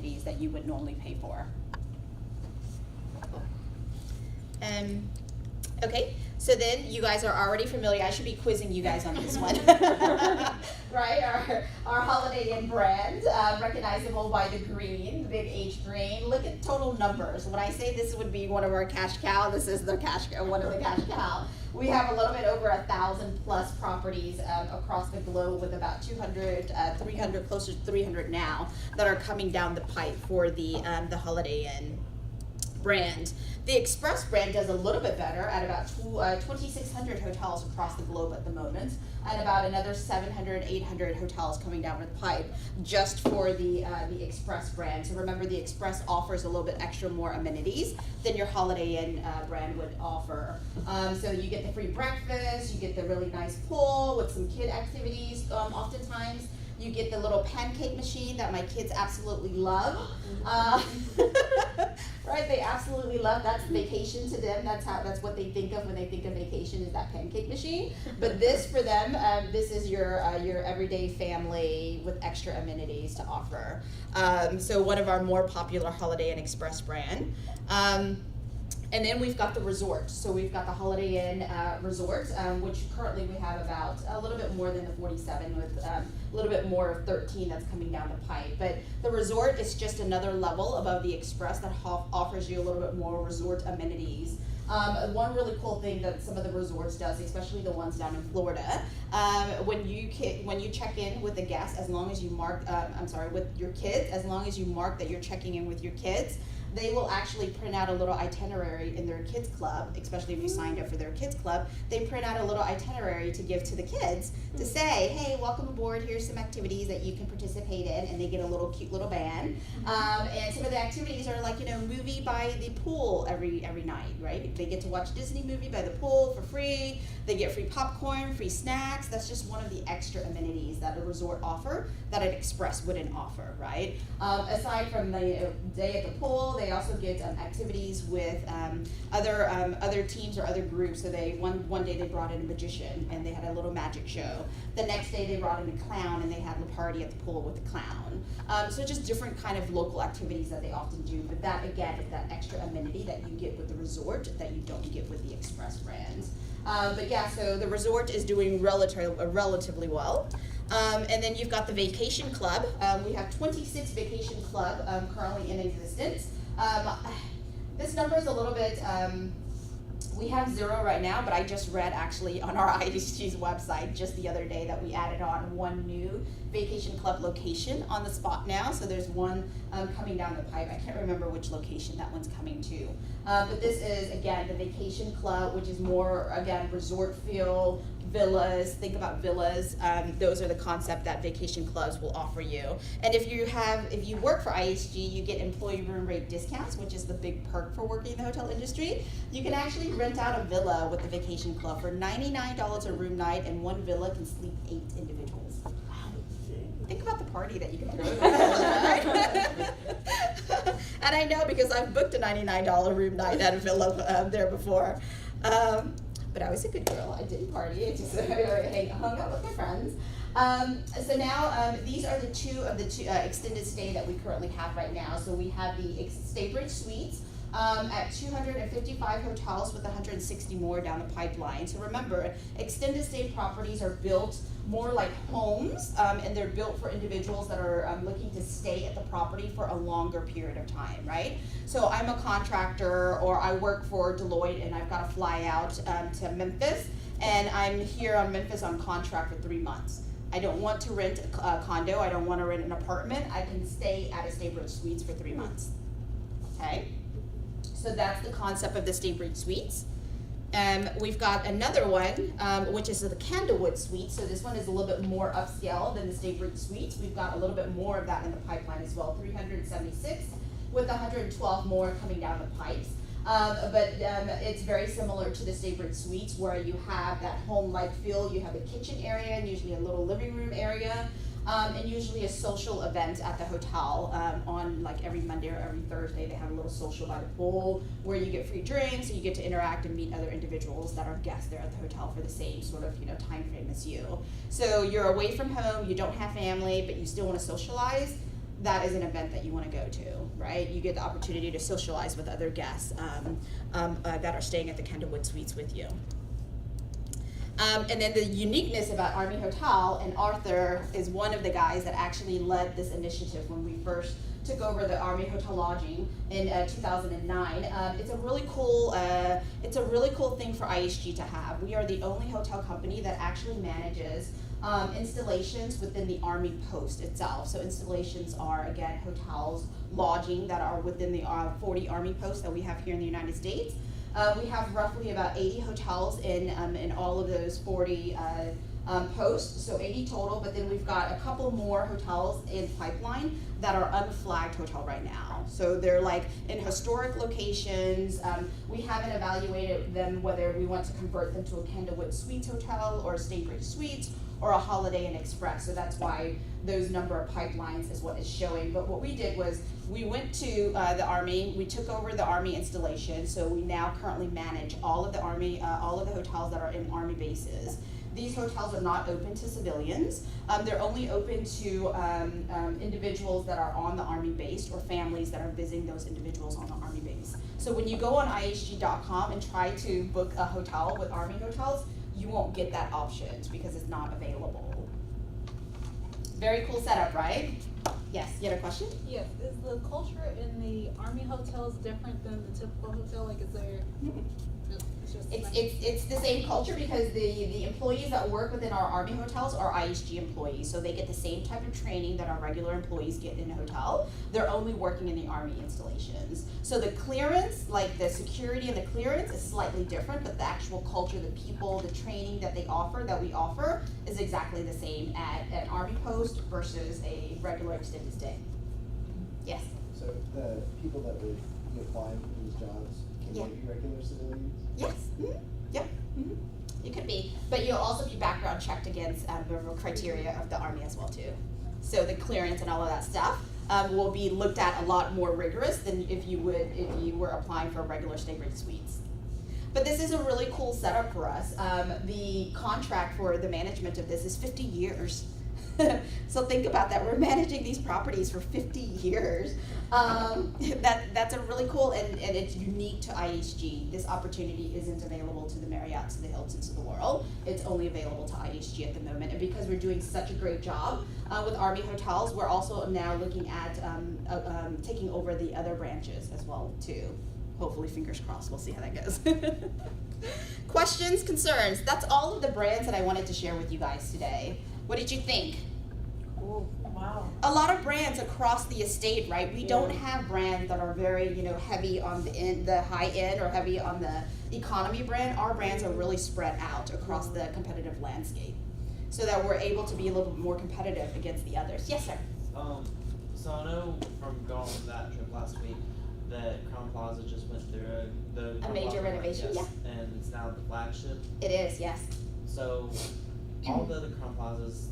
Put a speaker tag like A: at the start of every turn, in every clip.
A: amenities that you would normally pay for. Okay, so then you guys are already familiar. I should be quizzing you guys on this one. Right, our Holiday Inn brand, recognizable by the green, the big H green. Look at total numbers. When I say this would be one of our cash cow, this is the one of the cash cow. We have a little bit over 1,000 plus properties across the globe, with about 200, 300, closer to 300 now, that are coming down the pipe for the Holiday Inn brand. The Express brand does a little bit better at about 2,600 hotels across the globe at the moment, and about another 700, 800 hotels coming down the pipe just for the Express brand. So remember, the Express offers a little bit extra more amenities than your Holiday Inn brand would offer. So you get the free breakfast, you get the really nice pool with some kid activities oftentimes. You get the little pancake machine that my kids absolutely love. Right, they absolutely love. That's vacation to them. That's what they think of when they think of vacation, is that pancake machine. But this, for them, this is your everyday family with extra amenities to offer. So one of our more popular Holiday Inn Express brand. And then we've got the resort. So we've got the Holiday Inn Resort, which currently we have about a little bit more than the 47, with a little bit more of 13 that's coming down the pipe. But the resort is just another level above the Express that offers you a little bit more resort amenities. One really cool thing that some of the resorts does, especially the ones down in Florida, when you check in with a guest, as long as you mark, with your kids, as long as you mark that you're checking in with your kids, they will actually print out a little itinerary in their kids club, especially if you signed up for their kids club. They print out a little itinerary to give to the kids to say, hey, welcome aboard, here's some activities that you can participate in, and they get a little cute little band. And some of the activities are like, movie by the pool every night, right? They get to watch Disney movie by the pool for free. They get free popcorn, free snacks. That's just one of the extra amenities that a resort offer that an Express wouldn't offer, right? Aside from the day at the pool, they also get activities with other teams or other groups. So one day they brought in a magician and they had a little magic show. The next day they brought in a clown and they had a party at the pool with the clown. So just different kind of local activities that they often do. But that, again, is that extra amenity that you get with the resort that you don't get with the Express brands. But yeah, so the resort is doing relatively well. And then you've got the vacation club. We have 26 vacation club currently in existence. This number is a little bit, we have 0 right now, but I just read actually on our IHG's website just the other day that we added on one new vacation club location on the spot now. So there's one coming down the pipe. I can't remember which location that one's coming to. But this is, again, the vacation club, which is more, again, resort feel, villas. Think about villas. Those are the concept that vacation clubs will offer you. And if you work for IHG, you get employee room rate discounts, which is the big perk for working in the hotel industry. You can actually rent out a villa with the vacation club for $99 a room night, and one villa can sleep 8 individuals. Think about the party that you can throw. And I know, because I've booked a $99 room night at a villa there before. But I was a good girl. I didn't party. I just hung out with my friends. So now these are the two extended stay that we currently have right now. So we have the Staybridge Suites at 255 hotels with 160 more down the pipeline. So remember, extended stay properties are built more like homes, and they're built for individuals that are looking to stay at the property for a longer period of time, right? So I'm a contractor, or I work for Deloitte, and I've got to fly out to Memphis, and I'm here on Memphis on contract for 3 months. I don't want to rent a condo. I don't want to rent an apartment. I can stay at a Staybridge Suites for 3 months, okay? So that's the concept of the Staybridge Suites. We've got another one, which is the Candlewood Suite. So this one is a little bit more upscale than the Staybridge Suites. We've got a little bit more of that in the pipeline as well, 376 with 112 more coming down the pipes. But it's very similar to the Staybridge Suites, where you have that home-like feel. You have a kitchen area and usually a little living room area. And usually a social event at the hotel on like every Monday or every Thursday. They have a little social by the pool where you get free drinks and you get to interact and meet other individuals that are guests there at the hotel for the same sort of time frame as you. So you're away from home, you don't have family, but you still want to socialize. that is an event that you want to go to, right? You get the opportunity to socialize with other guests that are staying at the Candlewood Suites with you. And then the uniqueness about Army Hotel, and Arthur is one of the guys that actually led this initiative when we first took over the Army Hotel Lodging in 2009. It's a really cool thing for IHG to have. We are the only hotel company that actually manages installations within the Army post itself. So installations are, again, hotels, lodging that are within the 40 Army posts that we have here in the United States. We have roughly about 80 hotels in all of those 40 posts, so 80 total, but then we've got a couple more hotels in pipeline that are unflagged hotel right now. So they're like in historic locations. We haven't evaluated them whether we want to convert them to a Candlewood Suites hotel or a Staybridge Suites or a Holiday Inn Express. So that's why those number of pipelines is what is showing. But what we did was we went to the Army, we took over the Army installation, so we now currently manage all of the Army, all of the hotels that are in Army bases. These hotels are not open to civilians. They're only open to individuals that are on the Army base or families that are visiting those individuals on the Army base. So when you go on ihg.com and try to book a hotel with Army hotels, you won't get that option because it's not available. Very cool setup, right? Yes, you had a question?
B: Yes, is the culture in the Army hotels different than the typical hotel? Like, is there?
A: It's the same culture because the employees that work within our Army hotels are IHG employees, so they get the same type of training that our regular employees get in a hotel. They're only working in the Army installations. So the clearance, like the security and the clearance is slightly different, but the actual culture, the people, the training that we offer is exactly the same at an Army post versus a regular extended stay. Yes?
C: So the people that would be applying for these jobs, can they be regular civilians?
A: Yes. Mm-hmm. Yep. Mm-hmm. You could be, but you'll also be background checked against the criteria of the Army as well too. So the clearance and all of that stuff will be looked at a lot more rigorous than if you were applying for a regular Staybridge Suites. But this is a really cool setup for us. The contract for the management of this is 50 years. So think about that. We're managing these properties for 50 years. That's a really cool, and it's unique to IHG. This opportunity isn't available to the Marriotts and the Hiltons of the world. It's only available to IHG at the moment. And because we're doing such a great job with Army Hotels, we're also now looking at taking over the other branches as well too. Hopefully, fingers crossed, we'll see how that goes. Questions, concerns? That's all of the brands that I wanted to share with you guys today. What did you think?
B: Oh, wow.
A: A lot of brands across the estate, right? We don't have brands that are very, heavy on the high end or heavy on the economy brand. Our brands are really spread out across the competitive landscape, so that we're able to be a little bit more competitive against the others. Yes, sir.
D: So I know from going on that trip last week that Crown Plaza just went through
A: A major renovation,
D: yes, and it's now the flagship.
A: It is, yes.
D: So all the other Crown Plazas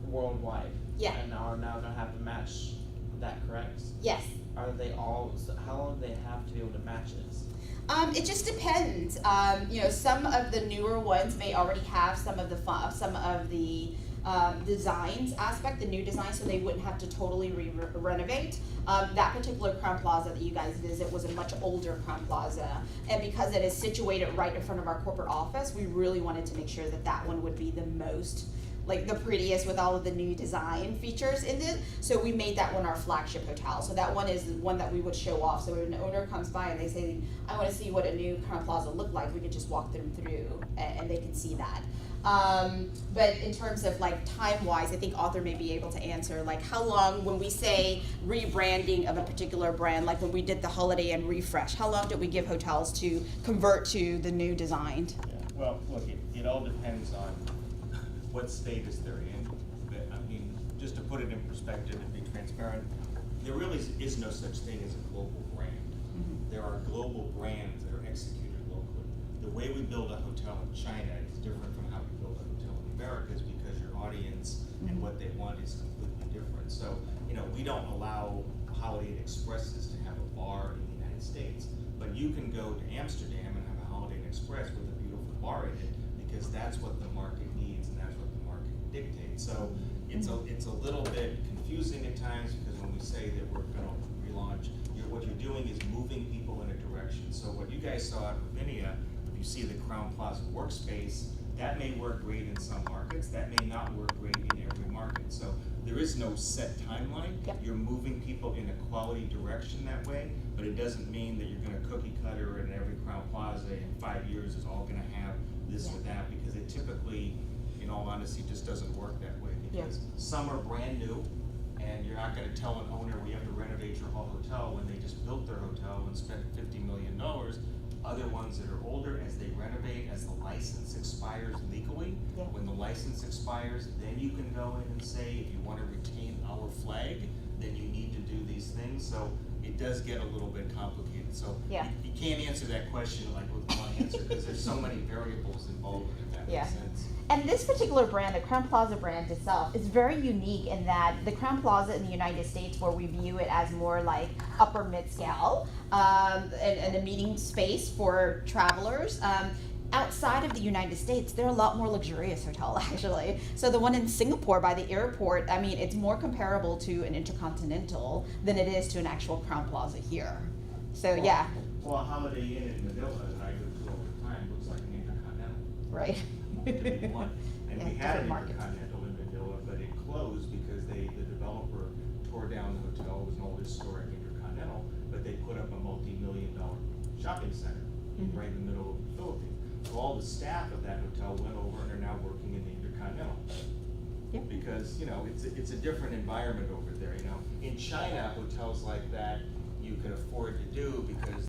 D: worldwide,
A: Yeah.
D: and are now gonna have to match that, correct?
A: Yes.
D: Are they all? So how long do they have to be able to match this?
A: It just depends. Some of the newer ones may already have some of the designs aspect, the new design, so they wouldn't have to totally renovate. That particular Crown Plaza that you guys visit was a much older Crown Plaza, and because it is situated right in front of our corporate office, we really wanted to make sure that that one would be the most, like the prettiest with all of the new design features in it. So we made that one our flagship hotel. So that one is the one that we would show off. So when an owner comes by and they say, I want to see what a new Crown Plaza looked like, we could just walk them through and they can see that. But in terms of like time-wise, I think Arthur may be able to answer like how long, when we say rebranding of a particular brand, like when we did the Holiday Inn refresh, how long did we give hotels to convert to the new designed?
E: Yeah, well, look, it all depends on what status they're in. But, I mean, just to put it in perspective and be transparent, there really is no such thing as a global brand.
A: Mm-hmm.
E: There are global brands that are executed locally. The way we build a hotel in China is different from how we build a hotel in America, because your audience and what they want is completely different. So, we don't allow Holiday Inn Expresses to have a bar in the United States, but you can go to Amsterdam and have a Holiday Inn Express with a beautiful bar in it, because that's what the market needs and that's what the market dictates. So it's a little bit confusing at times, because when we say that we're gonna relaunch, what you're doing is moving people in a direction. So what you guys saw at Ravinia, if you see the Crown Plaza workspace, that may work great in some markets, that may not work great in every market. So there is no set timeline.
A: Yep.
E: You're moving people in a quality direction that way, but it doesn't mean that you're gonna cookie cutter and every Crown Plaza in 5 years is all gonna have this or that, because it typically, in all honesty, just doesn't work that way. Because some are brand new, and you're not gonna tell an owner, we have to renovate your whole hotel when they just built their hotel and spent $50 million. Other ones that are older, as they renovate, as the license expires legally,
A: Yeah.
E: when the license expires, then you can go in and say, if you wanna retain our flag, then you need to do these things. So it does get a little bit complicated. So
A: Yeah.
E: you can't answer that question like with one answer, because there's so many variables involved in it, if that
A: Yeah.
E: makes sense.
A: And this particular brand, the Crown Plaza brand itself, is very unique in that the Crown Plaza in the United States, where we view it as more like upper mid-scale, and a meeting space for travelers. Outside of the United States, they're a lot more luxurious hotel, actually. So the one in Singapore by the airport, I mean, it's more comparable to an Intercontinental than it is to an actual Crown Plaza here. So yeah,
E: Well, Holiday Inn in Manila, that I go to all the time, looks like an Intercontinental.
A: right.
E: To be blunt. And
A: Yeah,
E: we had an
A: different markets.
E: Intercontinental in Manila, but it closed because the developer tore down the hotel. It was an old historic Intercontinental, but they put up a multi-million-dollar shopping center
A: Mhm.
E: right in the middle of the Philippines. So all the staff of that hotel went over and are now working in the Intercontinental.
A: Yeah.
E: Because, it's a different environment over there, In China, hotels like that, you can afford to do because